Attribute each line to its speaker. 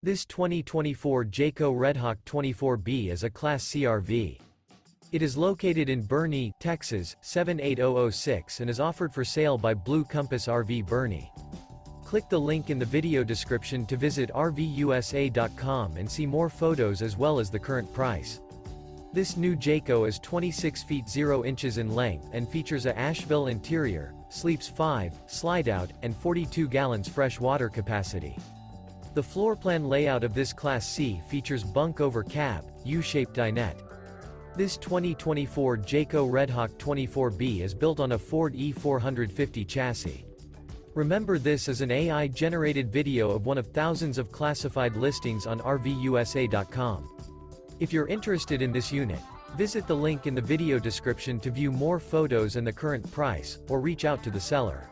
Speaker 1: This 2024 Jayco Redhawk 24B is a Class C RV. It is located in Boerne, Texas, 78006 and is offered for sale by Blue Compass RV Boerne. Click the link in the video description to visit RVUSA.com and see more photos as well as the current price. This new Jayco is 26 feet 0 inches in length and features a Ashville interior, sleeps 5, slide-out, and 42 gallons fresh water capacity. The floor plan layout of this Class C features Bunk Over Cab, U-shaped dinette. This 2024 Jayco Redhawk 24B is built on a Ford E450 chassis. Remember, this is an AI-generated video of one of thousands of classified listings on RVUSA.com. If you're interested in this unit, visit the link in the video description to view more photos and the current price, or reach out to the seller.